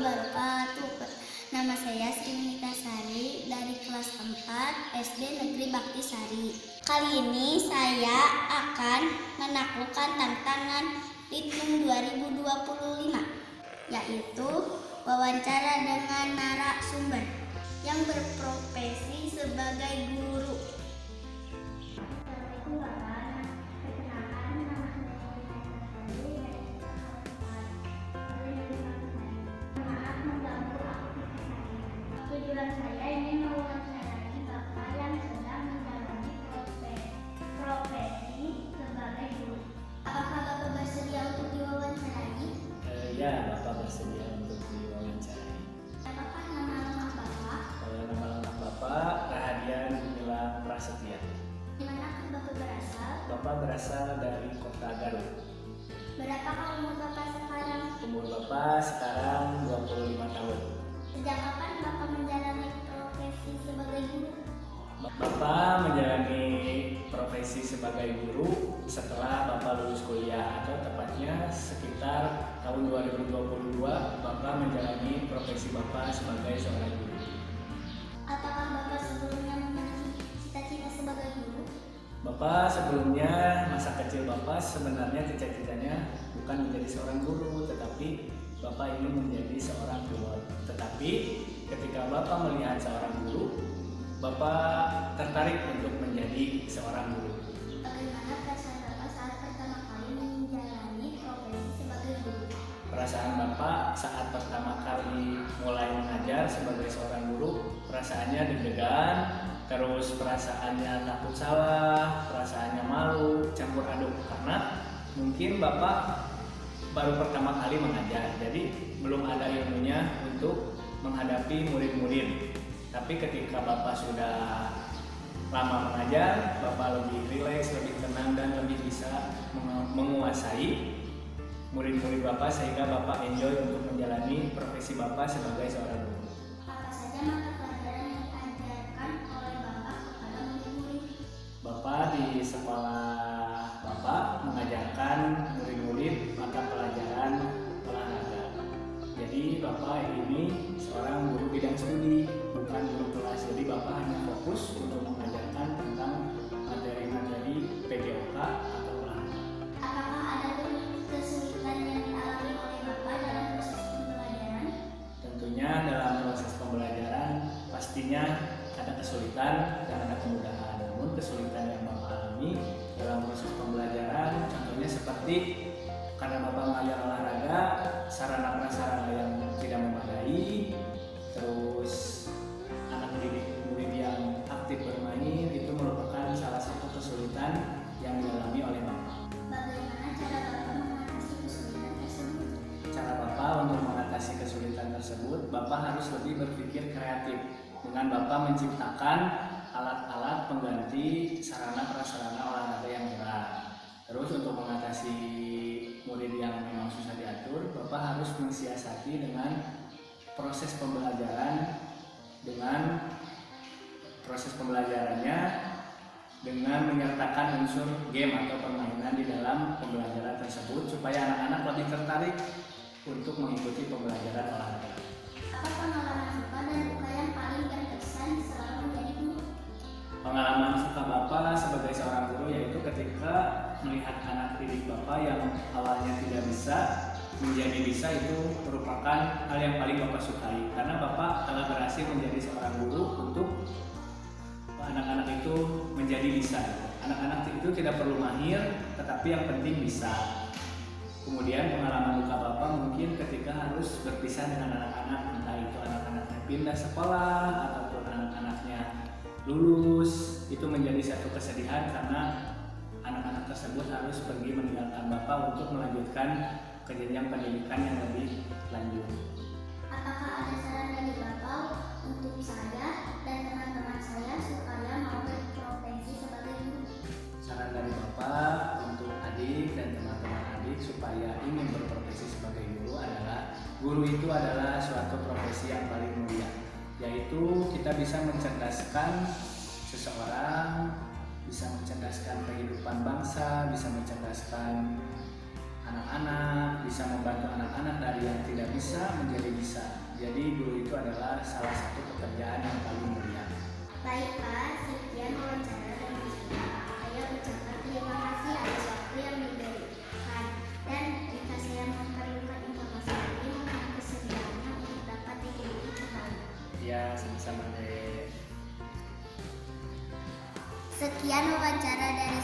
wabarakatuh. Nama saya Sri Mitasari dari kelas 4 SD Negeri Baktisari. Kali ini saya akan menaklukkan tantangan Litbang 2025, yaitu wawancara dengan narasumber yang berprofesi sebagai guru. Tujuan saya ingin mewawancarai Bapak yang sedang menjalani profesi sebagai guru. Apakah Bapak bersedia untuk diwawancarai? Ya, Bapak bersedia untuk diwawancarai. Apakah nama lengkap Bapak? Nama lengkap Bapak Rahadian Gumilang Prasetya. Di manakah Bapak berasal? Bapak berasal dari Kota Garut. Berapakah umur Bapak sekarang? Umur Bapak sekarang 25 tahun. Sejak kapan Bapak menjalani profesi sebagai guru? Bapak menjalani profesi sebagai guru setelah Bapak lulus kuliah, atau tepatnya sekitar tahun 2022 Bapak menjalani profesi Bapak sebagai seorang guru. Apakah Bapak sebelumnya memiliki cita-cita sebagai guru? Bapak sebelumnya, masa kecil Bapak sebenarnya cita-citanya bukan menjadi seorang guru, tetapi Bapak ingin menjadi seorang pilot. Tetapi ketika Bapak melihat seorang guru, Bapak tertarik untuk menjadi seorang guru. Bagaimana perasaan Bapak saat pertama kali menjalani profesi sebagai guru? Perasaan Bapak saat pertama kali mulai mengajar sebagai seorang guru, perasaannya deg-degan, terus perasaannya takut salah, perasaannya malu, campur aduk, karena mungkin Bapak baru pertama kali mengajar, jadi belum ada ilmunya untuk menghadapi murid-murid. Tapi ketika Bapak sudah lama mengajar, Bapak lebih rileks, lebih tenang, dan lebih bisa menguasai murid-murid Bapak, sehingga Bapak enjoy untuk menjalani profesi Bapak sebagai seorang guru. Apa saja mata pelajaran yang diajarkan oleh Bapak kepada murid-murid? Bapak di sekolah Bapak mengajarkan murid-murid mata pelajaran olahraga. Jadi Bapak ini seorang guru bidang studi, bukan guru kelas. Jadi Bapak hanya fokus untuk mengajarkan tentang materi-materi PJOK atau olahraga. Apakah ada kesulitan yang dialami oleh Bapak dalam proses pembelajaran? Tentunya dalam proses pembelajaran pastinya ada kesulitan dan ada kemudahan. Namun kesulitan yang Bapak alami dalam proses pembelajaran contohnya seperti karena Bapak mengajar olahraga, sarana prasarana yang tidak memadai, terus anak murid yang aktif bermain, itu merupakan salah satu kesulitan yang dialami oleh Bapak. Bagaimana cara Bapak mengatasi kesulitan tersebut? Cara Bapak untuk mengatasi kesulitan tersebut, Bapak harus lebih berpikir kreatif dengan Bapak menciptakan alat-alat pengganti sarana prasarana olahraga yang berat. Terus untuk mengatasi murid yang memang susah diatur, Bapak harus mensiasati dengan proses pembelajarannya dengan menyertakan unsur game atau permainan di dalam pembelajaran tersebut supaya anak-anak lebih tertarik untuk mengikuti pembelajaran olahraga. Apa pengalaman suka dan duka yang paling berkesan selama menjadi guru? Pengalaman suka Bapak sebagai seorang guru yaitu ketika melihat anak didik Bapak yang awalnya tidak bisa menjadi bisa, itu merupakan hal yang paling Bapak sukai, karena Bapak telah berhasil menjadi seorang guru untuk anak-anak itu menjadi bisa. Anak-anak itu tidak perlu mahir, tetapi yang penting bisa. Kemudian pengalaman duka Bapak mungkin ketika harus berpisah dengan anak-anak, entah itu anak-anaknya pindah sekolah ataupun anak-anaknya lulus, itu menjadi satu kesedihan karena anak-anak tersebut harus pergi meninggalkan Bapak untuk melanjutkan ke jenjang pendidikan yang lebih lanjut. Apakah ada saran dari Bapak untuk saya dan teman-teman saya supaya mau berprofesi sebagai guru? Saran dari Bapak untuk adik dan teman-teman adik supaya ingin berprofesi sebagai guru adalah, guru itu adalah suatu profesi yang paling mulia, yaitu kita bisa mencerdaskan seseorang, bisa mencerdaskan kehidupan bangsa, bisa mencerdaskan anak-anak, bisa membantu anak-anak dari yang tidak bisa menjadi bisa. Jadi guru itu adalah salah satu pekerjaan yang paling mulia. Baik Pak, sekian wawancara dengan saya. Saya ucapkan terima kasih atas waktu yang diberikan. Dan jika saya memerlukan informasi lagi, mohon kesediaannya untuk dapat dihubungi kembali. Ya, sama-sama deh. Sekian wawancara dari